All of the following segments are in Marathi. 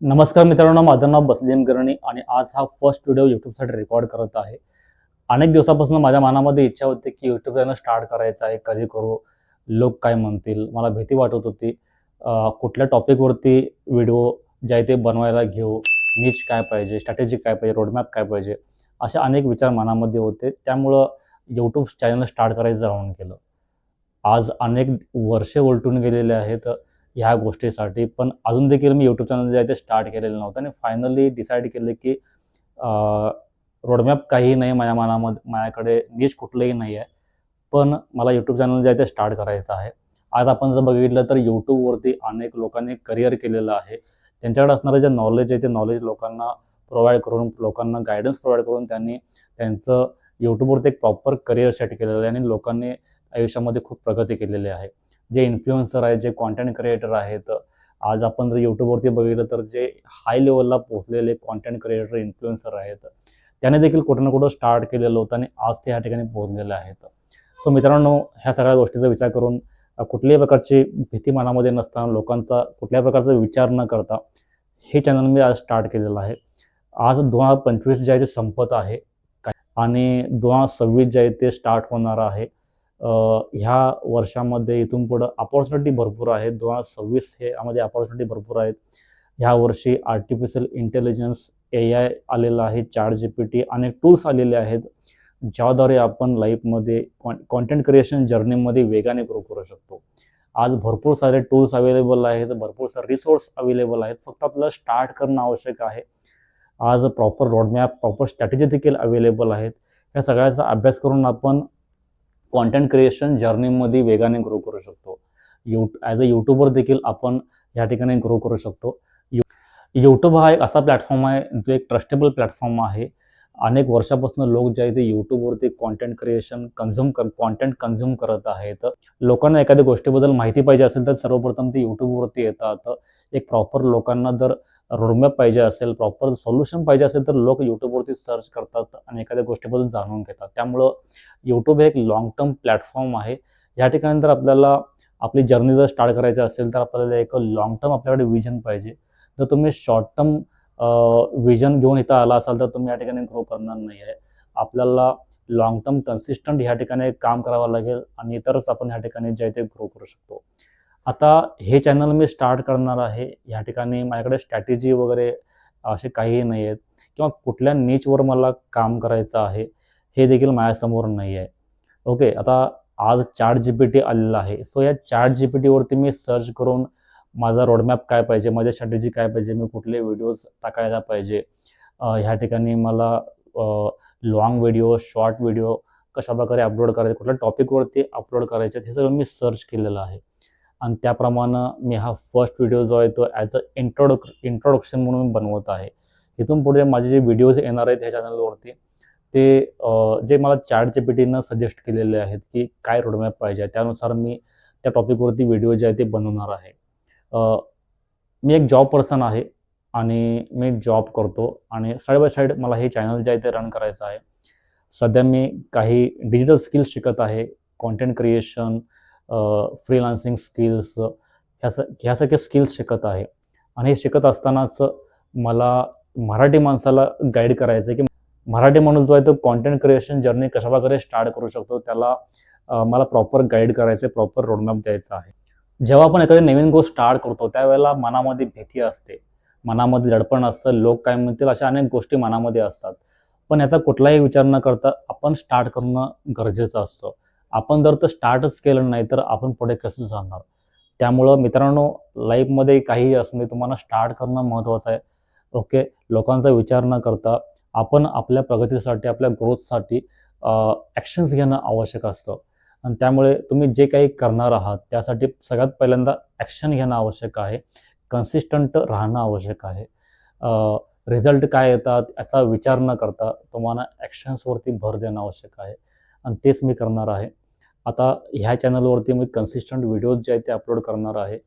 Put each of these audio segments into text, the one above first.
नमस्कार मित्रांनो, माझं नाव बसदेम करणी आणि आज हा फर्स्ट व्हिडिओ यूट्यूबसाठी रेकॉर्ड करत आहे. अनेक दिवसापासून माझ्या मनामध्ये इच्छा होती की यूट्यूब चॅनल स्टार्ट करायचं आहे. कधी करू? लोक काय म्हणतील? मला भीती वाटत होती. कुठल्या टॉपिकवरती व्हिडिओ जे आहे ते बनवायला घेऊ, नीच काय पाहिजे, स्ट्रॅटेजी काय पाहिजे, रोडमॅप काय पाहिजे, असे अनेक विचार मनामध्ये होते. त्यामुळं यूट्यूब चॅनल स्टार्ट करायचं राहून गेलं. आज अनेक वर्षे उलटून गेलेले आहेत ह्या गोष्टीसाठी. पण अजून देखील मी यूट्यूब चॅनल जे आहे ते स्टार्ट केलेलं नव्हतं आणि फायनली डिसाईड केलं की रोडमॅप काहीही नाही माझ्या मनामध्ये, माझ्याकडे नीश कुठलंही नाही आहे. पण मला यूट्यूब चॅनल जे आहे ते स्टार्ट करायचं आहे. आज आपण जर बघितलं तर यूट्यूबवरती अनेक लोकांनी करिअर केलेलं आहे. त्यांच्याकडे असणारं जे नॉलेज आहे ते नॉलेज लोकांना प्रोव्हाईड करून, लोकांना गाईडन्स प्रोव्हाईड करून त्यांनी त्यांचं यूट्यूबवरती एक प्रॉपर करिअर सेट केलेलं आहे आणि लोकांनी आयुष्यामध्ये खूप प्रगती केलेली आहे. जे इन्फ्लुएन्सर आहेत, जे कंटेंट क्रिएटर आहेत, आज आपण जर यूट्यूबवरती बघितलं तर जे हाय लेवलला पोहोचलेले कंटेंट क्रिएटर, इन्फ्लुएन्सर आहेत, त्याने देखील कुठं ना कुठं स्टार्ट केलेलं होतं आणि आज ते ह्या ठिकाणी पोहोचलेले आहेत. सो मित्रांनो, ह्या सगळ्या गोष्टीचा विचार करून कुठल्याही प्रकारची भीती मनामध्ये नसताना, लोकांचा कुठल्याही प्रकारचा विचार न करता हे चॅनल मी आज स्टार्ट केलेलं आहे. आज 2025 जे आहे ते संपत आहे आणि 2026 जे आहे ते स्टार्ट होणार आहे. ह्या वर्षामध्ये इथून पुढं अपॉर्च्युनिटी भरपूर आहेत. 2026 हे यामध्ये अपॉर्च्युनिटी भरपूर आहेत. ह्या वर्षी आर्टिफिशियल इंटेलिजन्स, AI आलेलं आहे, ChatGPT अनेक टूल्स आलेले आहेत, ज्याद्वारे आपण लाईफमध्ये कॉन्टेंट क्रिएशन जर्नीमध्ये वेगाने ग्रो करू शकतो. आज भरपूर सारे टूल्स अवेलेबल आहेत, भरपूर सारे रिसोर्स अवेलेबल आहेत. फक्त आपल्याला स्टार्ट करणं आवश्यक आहे. आज प्रॉपर रोडमॅप, प्रॉपर स्ट्रॅटेजी देखील अवेलेबल आहेत. या सगळ्याचा अभ्यास करून आपण कॉन्टेंट क्रिएशन जर्नीमध्ये वेगाने ग्रो करू शकतो. ॲज अ यूट्यूबर देखील आपण या ठिकाणी ग्रो करू शकतो. यूट्यूब हा एक असा प्लॅटफॉर्म आहे जो एक ट्रस्टेबल प्लॅटफॉर्म आहे. अनेक वर्षापासून लोक जे आहे ते यूट्यूबवरती कॉन्टेंट क्रिएशन कॉन्टेंट कन्झ्युम करत आहेत. लोकांना एखाद्या गोष्टीबद्दल माहिती पाहिजे असेल तर सर्वप्रथम ते यूट्यूबवरती येतात. एक प्रॉपर लोकांना जर रोडमॅप पाहिजे असेल, प्रॉपर सोल्युशन पाहिजे असेल तर लोक यूट्यूबवरती सर्च करतात आणि एखाद्या गोष्टीबद्दल जाणून घेतात. त्यामुळं यूट्यूब हे एक लाँग टर्म प्लॅटफॉर्म आहे. या ठिकाणी जर आपल्याला आपली जर्नी जर स्टार्ट करायची असेल तर आपल्याला एक लाँग टर्म आपल्याकडे विजन पाहिजे. जर तुम्ही शॉर्ट टर्म विजन घेऊन इथं आला असाल तर तुम्ही या ठिकाणी ग्रो करणार नाही आहे. आपल्याला लाँग टर्म कन्सिस्टंट ह्या ठिकाणी काम करावं लागेल आणि तरच आपण ह्या ठिकाणी जे आहे ते ग्रो करू शकतो. आता हे चॅनल मी स्टार्ट करणार आहे. ह्या ठिकाणी माझ्याकडे स्ट्रॅटेजी वगैरे असे काहीही नाही आहेत किंवा कुठल्या नीचवर मला काम करायचं आहे हे देखील माझ्यासमोर नाही आहे. ओके, आता आज ChatGPT आलेला आहे. सो या ChatGPTवरती मी सर्च करून माझा रोडमॅप काय पाहिजे, माझी स्ट्रॅटेजी काय पाहिजे, मी कुठले व्हिडिओज टाकायला पाहिजे, ह्या ठिकाणी मला लाँग व्हिडिओ, शॉर्ट व्हिडिओ कशाप्रकारे अपलोड करायचे, कुठल्या टॉपिकवरती अपलोड करायचे, हे सगळं मी सर्च केलेलं आहे. आणि त्याप्रमाणे मी हा फर्स्ट व्हिडिओ जो आहे तो ॲज अ इंट्रोडक्शन म्हणून बनवत आहे. इथून पुढे माझे जे व्हिडिओज येणार आहेत ह्या चॅनलवरती ते जे मला ChatGPTनं सजेस्ट केलेले आहेत की काय रोडमॅप पाहिजे, त्यानुसार मी त्या टॉपिकवरती व्हिडिओ जे आहे ते बनवणार आहे. मी एक जॉब पर्सन आहे आणि मी एक जॉब करतो आणि साइड बाय साइड मला हे चॅनल जे आहे ते रन करायचं आहे. सध्या मी काही डिजिटल स्किल्स शिकत आहे. कंटेंट क्रिएशन, फ्रीलान्सिंग स्किल्स ह्यासारखे स्किल्स शिकत आहे आणि हे शिकत असतानाच मला मराठी माणसाला गाईड करायचं आहे की मराठी माणूस जो आहे तो कंटेंट क्रिएशन जर्नी कशाप्रकारे स्टार्ट करू शकतो, त्याला मला प्रॉपर गाईड करायचं आहे, प्रॉपर रोडमॅप द्यायचा आहे. जेव्हा आपण एखादी नवीन गोष्ट स्टार्ट करतो त्यावेळेला मनामध्ये भीती असते, मनामध्ये दडपण असतं, लोक काय म्हणतील अशा अनेक गोष्टी मनामध्ये असतात. पण याचा कुठलाही विचार न करता आपण स्टार्ट करणं गरजेचं असतं. आपण जर तर स्टार्टच केलं नाही तर आपण पुढे कसं जाणार? त्यामुळं मित्रांनो, लाईफमध्ये काहीही असू दे, तुम्हाला स्टार्ट करणं महत्त्वाचं आहे. ओके, लोकांचा विचार न करता आपण आपल्या प्रगतीसाठी, आपल्या ग्रोथसाठी ॲक्शन्स घेणं आवश्यक असतं. आणि त्यामुळे तुम्ही जे काही करणार आहात त्यासाठी सगळ्यात पहिल्यांदा ॲक्शन घेणं आवश्यक आहे. कन्सिस्टंट राहणं आवश्यक आहे. रिझल्ट काय येतात याचा विचार न करता तुम्हाला ॲक्शन्सवरती भर देणं आवश्यक आहे आणि तेच मी करणार आहे. आता ह्या चॅनलवरती मी कन्सिस्टंट व्हिडिओज जे आहेत ते अपलोड करणार आहे.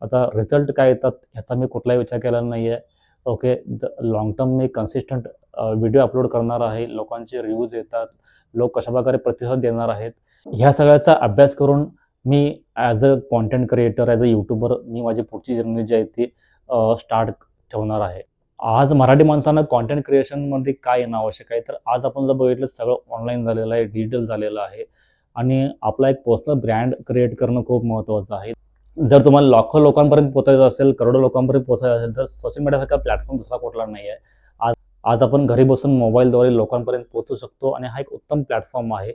आता रिझल्ट काय येतात ह्याचा मी कुठलाही विचार केलेला नाही आहे. ओके, लाँग टर्म मी कन्सिस्टंट व्हिडिओ अपलोड करणार आहे. लोकांचे रिव्ह्यूज येतात, लोक कशाप्रकारे प्रतिसाद देणार आहेत, ह्या सगळ्याचा अभ्यास करून मी as a content creator, as a YouTuber मी माझी पुढची जर्नी जी आहे ती स्टार्ट ठेवणार आहे. आज मराठी माणसांना कंटेंट क्रिएशनमध्ये काय येणं आवश्यक आहे, तर आज आपण जर बघितलं सगळं ऑनलाईन झालेलं आहे, डिजिटल झालेलं आहे आणि आपला एक पर्सनल ब्रँड क्रिएट करणं खूप महत्त्वाचं आहे. जर तुम्हाला लाखो लोकांपर्यंत पोहोचायचं असेल, करोडो लोकांपर्यंत पोहोचायचं असेल, तर सोशल मीडियासारखा प्लॅटफॉर्म दुसरा कुठला नाही आहे. आज आज आपण घरी बसून मोबाईलद्वारे लोकांपर्यंत पोहोचू शकतो आणि हा एक उत्तम प्लॅटफॉर्म आहे.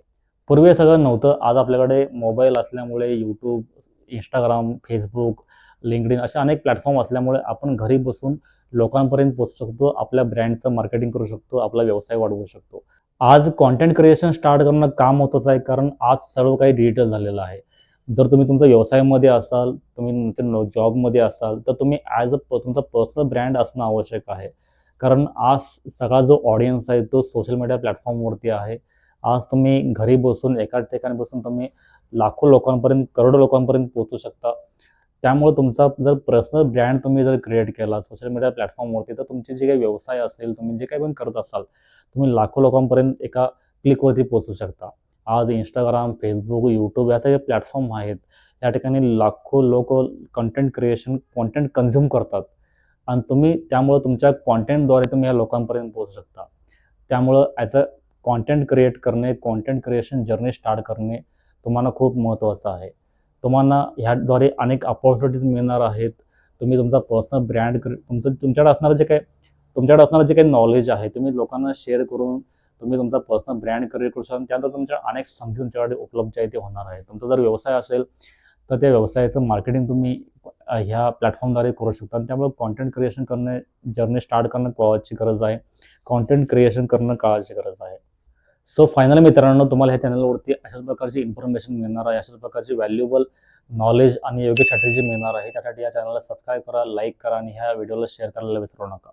पूर्वी हे सगळं नव्हतं. आज आपल्याकडे मोबाईल असल्यामुळे YouTube, Instagram, Facebook, LinkedIn असे अनेक प्लॅटफॉर्म असल्यामुळे आपण घरी बसून लोकांपर्यंत पोहोचू शकतो. आपल्या ब्रँडचं मार्केटिंग करू शकतो. आपला व्यवसाय वाढवू शकतो. आज कंटेंट क्रिएशन स्टार्ट करणं का महत्त्वाचं आहे? कारण आज सर्व काही डिजिटल झालेलं आहे. जर तुम्ही तुमच्या व्यवसायामध्ये असाल, तुम्ही नंतर जॉबमध्ये असाल, तर तुम्ही तुमचा पर्सनल ब्रँड असणं आवश्यक आहे. कारण आज सगळा जो ऑडियन्स आहे तो सोशल मीडिया प्लॅटफॉर्मवरती आहे. आज तुम्ही घरी बसून एकाच ठिकाणी बसून तुम्ही लाखो लोकांपर्यंत, करोडो लोकांपर्यंत पोहोचू शकता. त्यामुळे तुमचा जर पर्सनल ब्रँड तुम्ही जर क्रिएट केला सोशल मीडिया प्लॅटफॉर्मवरती, तर तुमचे जे काही व्यवसाय असेल, तुम्ही जे काही पण करत असाल, तुम्ही लाखो लोकांपर्यंत एका क्लिकवरती पोहोचू शकता. आज Instagram, Facebook, YouTube या सगळे प्लॅटफॉर्म आहेत. या ठिकाणी लाखो लोकं कंटेंट कन्झ्युम करतात आणि तुम्ही त्यामुळं तुमच्या कंटेंटद्वारे तुम्ही या लोकांपर्यंत पोहोचू शकता. त्यामुळं ॲज अ कंटेंट क्रिएट करणे, कंटेंट क्रिएशन जर्नी स्टार्ट करणे तुम्हाला खूप महत्त्वाचं आहे. तुम्हाला ह्याद्वारे अनेक अपॉर्च्युनिटीज मिळणार आहेत. तुम्ही तुमचा पर्सनल ब्रँड तुमच्याकडे असणारं जे काही नॉलेज आहे, तुम्ही लोकांना शेअर करून तुम्ही तुमचा पर्सनल ब्रँड क्रिएट करू शकता. त्यानंतर तुमच्या अनेक संधी तुमच्याकडे उपलब्ध आहे ते होणार आहे. तुमचा जर व्यवसाय असेल, तर त्या व्यवसायाचं मार्केटिंग तुम्ही ह्या प्लॅटफॉर्मद्वारे करू शकता आणि त्यामुळे कंटेंट क्रिएशन करणं, जर्नी स्टार्ट करणं काळाची गरज आहे. कंटेंट क्रिएशन करणं काळाची गरज आहे. सो फायनली मित्रांनो, तुम्हाला ह्या चॅनलवरती अशाच प्रकारची इन्फॉर्मेशन मिळणार आहे, अशाच प्रकारची व्हॅल्युएबल नॉलेज आणि योग्य स्ट्रॅटेजी मिळणार आहे. त्यासाठी या चॅनलला सबस्क्राईब करा, लाईक करा आणि ह्या व्हिडिओला शेअर करायला विसरू नका.